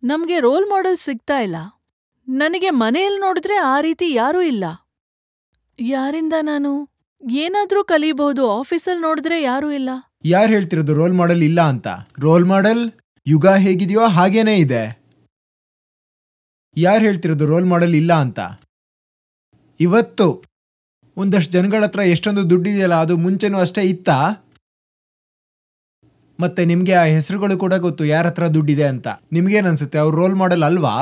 ನಮ್ಗೆ role model ಸಿಗ್ತಾ ಇಲ್ಲ. ನನಗೆ ಮನೆಯಲ್ಲಿ ನೋಡಿದ್ರೆ ಆ ರೀತಿ ಯಾರೂ ಇಲ್ಲ. ಯಾರಿಂದ ನಾನು ಏನಾದ್ರೂ ಕಲಿಬಹುದು? ಆಫೀಸಲ್ಲಿ ನೋಡಿದ್ರೆ ಯಾರೂ ಇಲ್ಲ. ಯಾರು ಹೇಳ್ತಿರೋದು ರೋಲ್ ಮಾಡೆಲ್ ಇಲ್ಲ ಅಂತ? ರೋಲ್ ಮಾಡೆಲ್ ಯುಗ ಹೇಗಿದೆಯೋ ಹಾಗೇನೇ ಇದೆ. ಯಾರು ಹೇಳ್ತಿರೋದು ರೋಲ್ ಮಾಡೆಲ್ ಇಲ್ಲ ಅಂತ? ಇವತ್ತು ಒಂದಷ್ಟು ಜನಗಳ ಹತ್ರ ಎಷ್ಟೊಂದು ದುಡ್ಡಿದೆಯಲ್ಲ, ಅದು ಮುಂಚೆನೂ ಅಷ್ಟೇ ಇತ್ತಾ? ಮತ್ತೆ ನಿಮ್ಗೆ ಆ ಹೆಸರುಗಳು ಕೂಡ ಗೊತ್ತು, ಯಾರ ಹತ್ರ ದುಡ್ಡಿದೆ ಅಂತ. ನಿಮ್ಗೇನನ್ಸುತ್ತೆ, ಅವ್ರು ರೋಲ್ ಮಾಡೆಲ್ ಅಲ್ವಾ?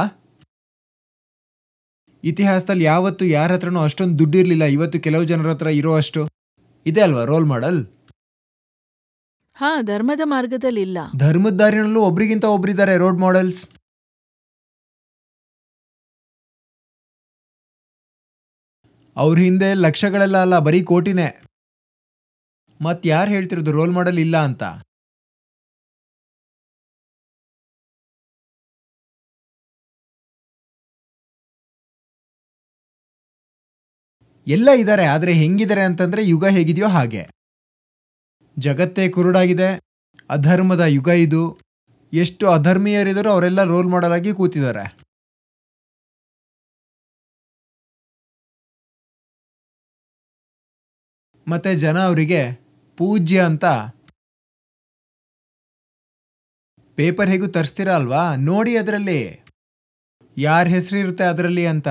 ಇತಿಹಾಸದಲ್ಲಿ ಯಾವತ್ತು ಯಾರ ಹತ್ರನೂ ಅಷ್ಟೊಂದು ದುಡ್ಡಿರ್ಲಿಲ್ಲ, ಇವತ್ತು ಕೆಲವು ಜನರ ಹತ್ರ ಇರೋ ಅಷ್ಟು ಇದೆ ಅಲ್ವಾ ರೋಲ್ ಮಾಡೆಲ್? ಹಾ, ಧರ್ಮದ ಮಾರ್ಗದಲ್ಲಿ ಇಲ್ಲ. ಧರ್ಮದ ದಾರಿನಲ್ಲೂ ಒಬ್ರಿಗಿಂತ ಒಬ್ರಿದ್ದಾರೆ ರೋಲ್ ಮಾಡೆಲ್ಸ್. ಅವ್ರ ಹಿಂದೆ ಲಕ್ಷಗಳೆಲ್ಲ ಅಲ್ಲ, ಬರೀ ಕೋಟಿನೇ. ಮತ್ ಯಾರು ಹೇಳ್ತಿರೋದು ರೋಲ್ ಮಾಡೆಲ್ ಇಲ್ಲ ಅಂತ? ಎಲ್ಲ ಇದ್ದಾರೆ, ಆದ್ರೆ ಹೆಂಗಿದ್ದಾರೆ ಅಂತಂದ್ರೆ ಯುಗ ಹೇಗಿದೆಯೋ ಹಾಗೆ. ಜಗತ್ತೇ ಕುರುಡಾಗಿದೆ, ಅಧರ್ಮದ ಯುಗ ಇದು. ಎಷ್ಟು ಅಧರ್ಮೀಯರಿದ್ರು ಅವರೆಲ್ಲ ರೋಲ್ ಮಾಡೆಲ್ ಆಗಿ ಕೂತಿದ್ದಾರೆ. ಮತ್ತೆ ಜನ ಅವರಿಗೆ ಪೂಜ್ಯ ಅಂತ ಪೇಪರ್ ಹೇಗೂ ತರಿಸ್ತೀರಾ ಅಲ್ವಾ, ನೋಡಿ ಅದರಲ್ಲಿ ಯಾರ ಹೆಸರಿರುತ್ತೆ ಅದರಲ್ಲಿ ಅಂತ.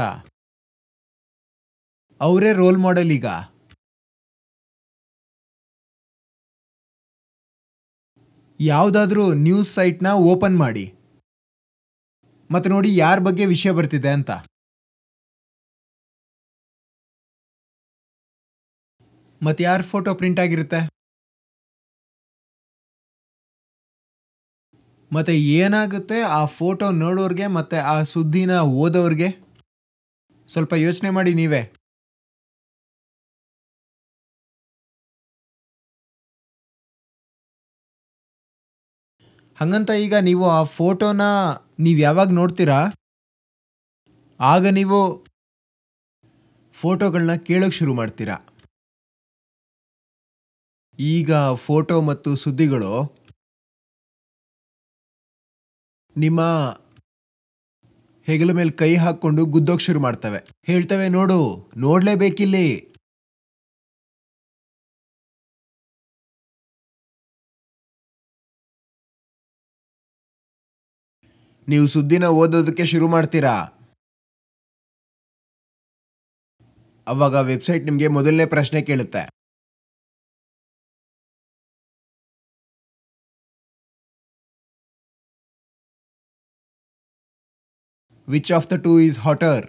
ಅವರೇ ರೋಲ್ ಮಾಡೆಲ್. ಈಗ ಯಾವುದಾದ್ರೂ ನ್ಯೂಸ್ ಸೈಟ್ನ ಓಪನ್ ಮಾಡಿ ಮತ್ತೆ ನೋಡಿ ಯಾರ ಬಗ್ಗೆ ವಿಷಯ ಬರ್ತಿದೆ ಅಂತ. ಮತ್ತೆ ಯಾರ ಫೋಟೋ ಪ್ರಿಂಟ್ ಆಗಿರುತ್ತೆ, ಮತ್ತೆ ಏನಾಗುತ್ತೆ ಆ ಫೋಟೋ ನೋಡೋರ್ಗೆ ಮತ್ತೆ ಆ ಸುದ್ದಿನ ಓದೋರ್ಗೆ? ಸ್ವಲ್ಪ ಯೋಚನೆ ಮಾಡಿ ನೀವೇ. ಹಂಗಂತ ಈಗ ನೀವು ಆ ಫೋಟೋನ ನೀವು ಯಾವಾಗ ನೋಡ್ತೀರಾ ಆಗ ನೀವು ಫೋಟೋಗಳನ್ನ ಕೇಳೋಕೆ ಶುರು ಮಾಡ್ತೀರಾ. ಈಗ ಫೋಟೋ ಮತ್ತು ಸುದ್ದಿಗಳು ನಿಮ್ಮ ಹೆಗಲ ಮೇಲೆ ಕೈ ಹಾಕೊಂಡು ಗುದ್ದೋಕ್ ಶುರು ಮಾಡ್ತವೆ. ಹೇಳ್ತವೆ, ನೋಡು, ನೋಡ್ಲೇಬೇಕಿಲ್ಲಿ. ನೀವು ಸುದ್ದಿನ ಓದೋದಕ್ಕೆ ಶುರು ಮಾಡ್ತೀರಾ. ಅವಾಗ ವೆಬ್ಸೈಟ್ ನಿಮಗೆ ಮೊದಲನೇ ಪ್ರಶ್ನೆ ಕೇಳುತ್ತೆ, which of the two is hotter?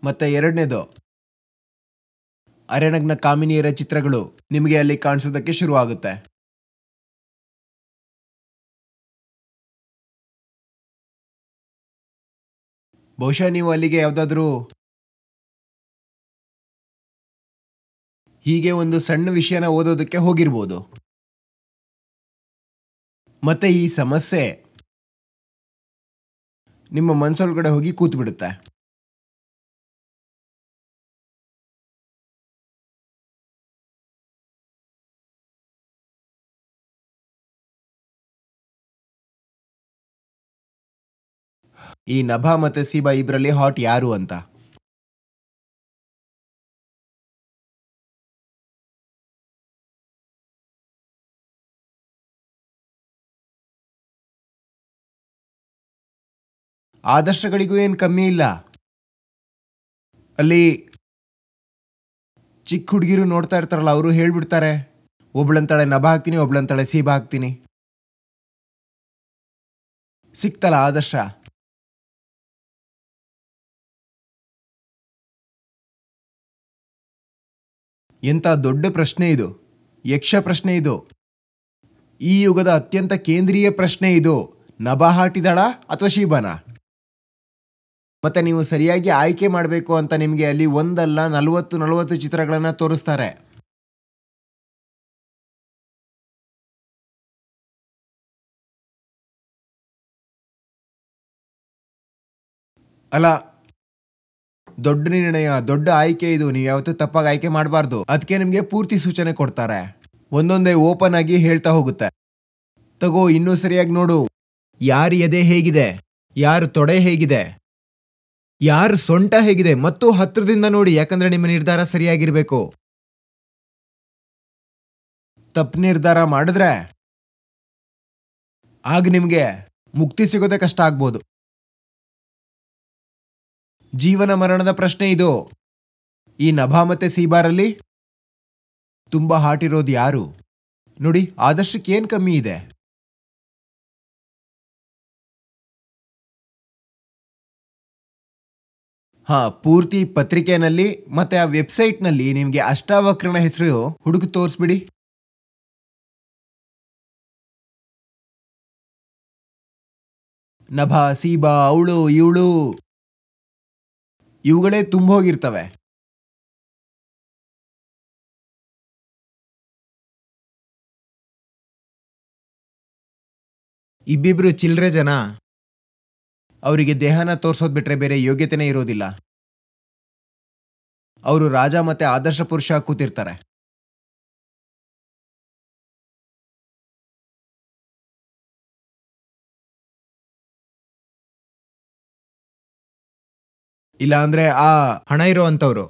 ಮತ್ತೆ ಎರಡನೇದು, ಅರೆನಗ್ನ ಕಾಮಿನಿಯರ ಚಿತ್ರಗಳು ನಿಮಗೆ ಅಲ್ಲಿ ಕಾಣಿಸೋದಕ್ಕೆ ಶುರು ಆಗುತ್ತೆ. ಬಹುಶಃ ನೀವು ಅಲ್ಲಿಗೆ ಯಾವುದಾದ್ರೂ ಹೀಗೆ ಒಂದು ಸಣ್ಣ ವಿಷಯನ ಓದೋದಕ್ಕೆ ಹೋಗಿರ್ಬೋದು. ಮತ್ತೆ ಈ ಸಮಸ್ಯೆ ನಿಮ್ಮ ಮನಸ್ಸೊಳಗಡೆ ಹೋಗಿ ಕೂತು ಬಿಡುತ್ತೆ. ಈ ನಭಾ ಮತ್ತೆ ಸೀಬಾ ಇಬ್ರಲ್ಲಿ ಹಾಟ್ ಯಾರು ಅಂತ? ಆದರ್ಶಗಳಿಗೂ ಏನು ಕಮ್ಮಿ ಇಲ್ಲ. ಅಲ್ಲಿ ಚಿಕ್ಕ ಹುಡುಗಿರು ನೋಡ್ತಾ ಇರ್ತಾರಲ್ಲ, ಅವರು ಹೇಳ್ಬಿಡ್ತಾರೆ, ಒಬ್ಳಂತಾಳೆ ನಭಾ ಹಾಕ್ತೀನಿ, ಒಬ್ಳಂತಾಳೆ ಸೀಬಾ ಹಾಕ್ತೀನಿ. ಸಿಕ್ತಲ್ಲ ಆದರ್ಶ. ಎಂಥ ದೊಡ್ಡ ಪ್ರಶ್ನೆ ಇದು, ಯಕ್ಷ ಪ್ರಶ್ನೆ ಇದು. ಈ ಯುಗದ ಅತ್ಯಂತ ಕೇಂದ್ರೀಯ ಪ್ರಶ್ನೆ ಇದು. ನಭಾ ಹಾಟಿದಾಳ ಅಥವಾ ಶೀಬಾನ? ಮತ್ತೆ ನೀವು ಸರಿಯಾಗಿ ಆಯ್ಕೆ ಮಾಡಬೇಕು ಅಂತ ನಿಮಗೆ ಅಲ್ಲಿ ಒಂದಲ್ಲ 40 ಚಿತ್ರಗಳನ್ನ ತೋರಿಸ್ತಾರೆ. ಅಲ್ಲ, ದೊಡ್ಡ ನಿರ್ಣಯ, ದೊಡ್ಡ ಆಯ್ಕೆ ಇದು. ನೀವು ಯಾವತ್ತೂ ತಪ್ಪಾಗಿ ಆಯ್ಕೆ ಮಾಡಬಾರ್ದು. ಅದಕ್ಕೆ ನಿಮಗೆ ಪೂರ್ತಿ ಸೂಚನೆ ಕೊಡ್ತಾರೆ. ಒಂದೊಂದೇ ಓಪನ್ ಆಗಿ ಹೇಳ್ತಾ ಹೋಗುತ್ತೆ. ತಗೋ, ಇನ್ನೂ ಸರಿಯಾಗಿ ನೋಡು. ಯಾರ ಎದೆ ಹೇಗಿದೆ, ಯಾರ ತೊಡೆ ಹೇಗಿದೆ, ಯಾರ ಸೊಂಟ ಹೇಗಿದೆ, ಮತ್ತು ಹತ್ರದಿಂದ ನೋಡಿ, ಯಾಕಂದ್ರೆ ನಿಮ್ಮ ನಿರ್ಧಾರ ಸರಿಯಾಗಿರ್ಬೇಕು. ತಪ್ಪು ನಿರ್ಧಾರ ಮಾಡಿದ್ರೆ ಆಗ ನಿಮಗೆ ಮುಕ್ತಿ ಸಿಗೋದೇ ಕಷ್ಟ ಆಗ್ಬೋದು. ಜೀವನ ಮರಣದ ಪ್ರಶ್ನೆ ಇದು. ಈ ನಭ ಮತ್ತೆ ಸೀಬಾರಲ್ಲಿ ತುಂಬಾ ಹಾಟ್ ಇರೋದು ಯಾರು? ನೋಡಿ, ಆದರ್ಶಕ್ಕೆ ಏನ್ ಕಮ್ಮಿ ಇದೆ? ಪೂರ್ತಿ ಪತ್ರಿಕೆನಲ್ಲಿ ಮತ್ತೆ ಆ ವೆಬ್ಸೈಟ್ನಲ್ಲಿ ನಿಮ್ಗೆ ಅಷ್ಟಾವಕ್ರನ ಹೆಸರು ಹುಡುಕು ತೋರಿಸ್ಬಿಡಿ. ನಭ, ಸೀಬಾ, ಅವಳು, ಇವಳು, ಇವುಗಳೇ ತುಂಬೋಗಿರ್ತವೆ. ಇಬ್ಬಿಬ್ರು ಚಿಲ್ರೆ ಜನ, ಅವರಿಗೆ ದೇಹನ ತೋರ್ಸೋದ್ ಬಿಟ್ರೆ ಬೇರೆ ಯೋಗ್ಯತೆನೇ ಇರೋದಿಲ್ಲ. ಅವರು ರಾಜ ಮತ್ತೆ ಆದರ್ಶ ಪುರುಷ ಕೂತಿರ್ತಾರೆ. ಇಲ್ಲ ಅಂದ್ರೆ ಆ ಹಣ ಇರೋ ಅಂತವ್ರು,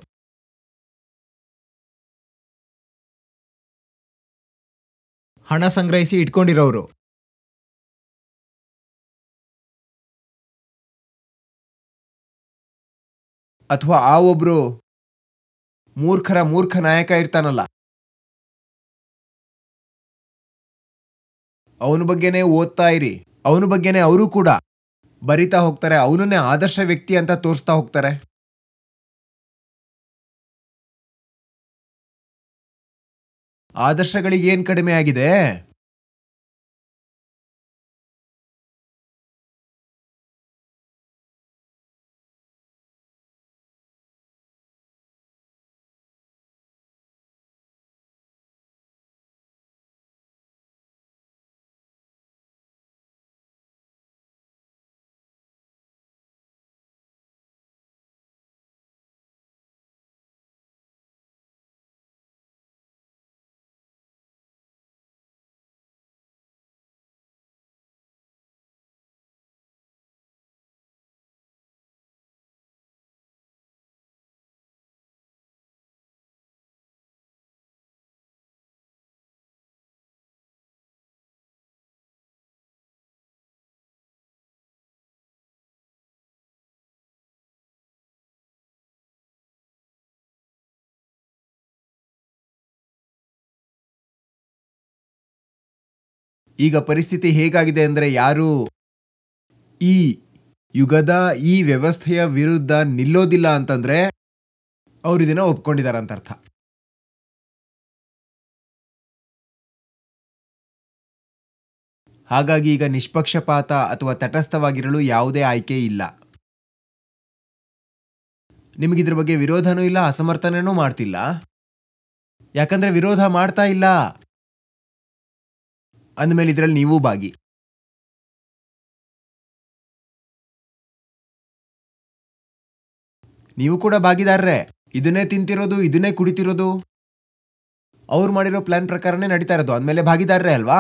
ಹಣ ಸಂಗ್ರಹಿಸಿ ಇಟ್ಕೊಂಡಿರೋರು, ಅಥವಾ ಆ ಒಬ್ರು ಮೂರ್ಖ ನಾಯಕ ಇರ್ತಾನಲ್ಲ, ಅವನ ಬಗ್ಗೆನೇ ಓದ್ತಾ ಇರಿ. ಅವನ ಬಗ್ಗೆನೇ ಅವರು ಕೂಡ ಬರಿತಾ ಹೋಗ್ತಾರೆ. ಅವನನ್ನೇ ಆದರ್ಶ ವ್ಯಕ್ತಿ ಅಂತ ತೋರಿಸ್ತಾ ಹೋಗ್ತಾರೆ. ಆದರ್ಶಗಳಿಗೆ ಏನ್ ಕಡಿಮೆ ಆಗಿದೆ? ಈಗ ಪರಿಸ್ಥಿತಿ ಹೇಗಾಗಿದೆ ಅಂದ್ರೆ, ಯಾರು ಈ ಯುಗದ ಈ ವ್ಯವಸ್ಥೆಯ ವಿರುದ್ಧ ನಿಲ್ಲೋದಿಲ್ಲ ಅಂತಂದ್ರೆ ಅವ್ರು ಇದನ್ನ ಒಪ್ಕೊಂಡಿದ್ದಾರೆ ಅಂತ ಅರ್ಥ. ಹಾಗಾಗಿ ಈಗ ನಿಷ್ಪಕ್ಷಪಾತ ಅಥವಾ ತಟಸ್ಥವಾಗಿರಲು ಯಾವುದೇ ಆಯ್ಕೆ ಇಲ್ಲ. ನಿಮಗಿದ್ರ ಬಗ್ಗೆ ವಿರೋಧನೂ ಇಲ್ಲ, ಅಸಮರ್ಥನೆನೂ ಮಾಡ್ತಿಲ್ಲ. ಯಾಕಂದ್ರೆ ವಿರೋಧ ಮಾಡ್ತಾ ಇಲ್ಲ ಅಂದಮೇಲೆ ಇದ್ರಲ್ಲಿ ನೀವು ಭಾಗಿ. ನೀವು ಕೂಡ ಭಾಗಿದಾರರೇ. ಇದನ್ನೇ ತಿಂತಿರೋದು, ಇದನ್ನೇ ಕುಡಿತಿರೋದು, ಅವ್ರು ಮಾಡಿರೋ ಪ್ಲಾನ್ ಪ್ರಕಾರನೇ ನಡೀತಾ ಇರೋದು ಅಂದಮೇಲೆ ಭಾಗಿದಾರರೇ ಅಲ್ವಾ?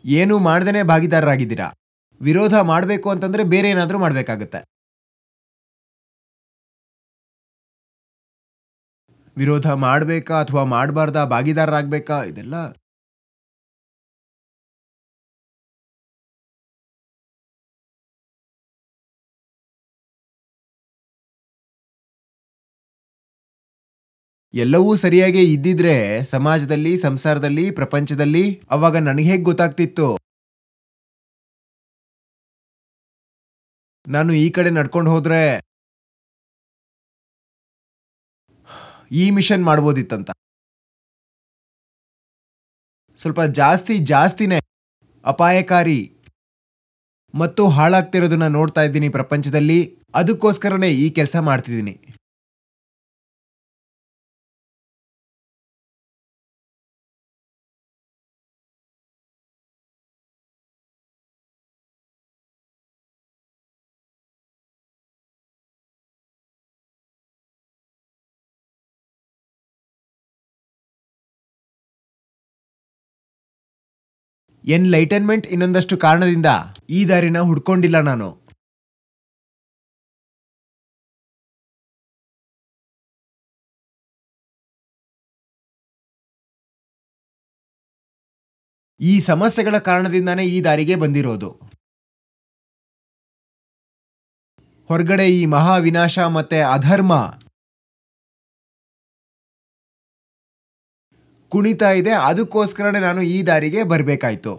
ಏನೂ ಮಾಡ್ದೇನೆ ಭಾಗಿದಾರರಾಗಿದ್ದೀರಾ. ವಿರೋಧ ಮಾಡಬೇಕು ಅಂತಂದ್ರೆ ಬೇರೆ ಏನಾದ್ರೂ ಮಾಡ್ಬೇಕಾಗತ್ತೆ. ವಿರೋಧ ಮಾಡಬೇಕಾ ಅಥವಾ ಮಾಡಬಾರ್ದಾ, ಭಾಗಿದಾರರಾಗಬೇಕಾ, ಇದೆಲ್ಲ ಎಲ್ಲವೂ ಸರಿಯಾಗಿ ಇದ್ದಿದ್ರೆ ಸಮಾಜದಲ್ಲಿ, ಸಂಸಾರದಲ್ಲಿ, ಪ್ರಪಂಚದಲ್ಲಿ ಅವಾಗ ನನಗೆ ಹೇಗೆ ಗೊತ್ತಾಗ್ತಿತ್ತು ನಾನು ಈ ಕಡೆ ನಡ್ಕೊಂಡು ಹೋದ್ರೆ ಈ ಮಿಷನ್ ಮಾಡ್ಬೋದಿತ್ತಂತ. ಸ್ವಲ್ಪ ಜಾಸ್ತಿನೇ ಅಪಾಯಕಾರಿ ಮತ್ತು ಹಾಳಾಗ್ತಿರೋದನ್ನ ನೋಡ್ತಾ ಇದ್ದೀನಿ ಪ್ರಪಂಚದಲ್ಲಿ. ಅದಕ್ಕೋಸ್ಕರನೇ ಈ ಕೆಲಸ ಮಾಡ್ತಿದ್ದೀನಿ. ಎನ್ಲೈಟನ್ಮೆಂಟ್ ಇನ್ನೊಂದಷ್ಟು ಕಾರಣದಿಂದ ಈ ದಾರಿನ ಹುಡ್ಕೊಂಡಿಲ್ಲ ನಾನು. ಈ ಸಮಸ್ಯೆಗಳ ಕಾರಣದಿಂದಾನೇ ಈ ದಾರಿಗೆ ಬಂದಿರೋದು. ಹೊರಗಡೆ ಈ ಮಹಾವಿನಾಶ ಮತ್ತೆ ಅಧರ್ಮ ಕುಣಿತಾ ಇದೆ, ಅದಕ್ಕೋಸ್ಕರನೇ ನಾನು ಈ ದಾರಿಗೆ ಬರಬೇಕಾಯ್ತು.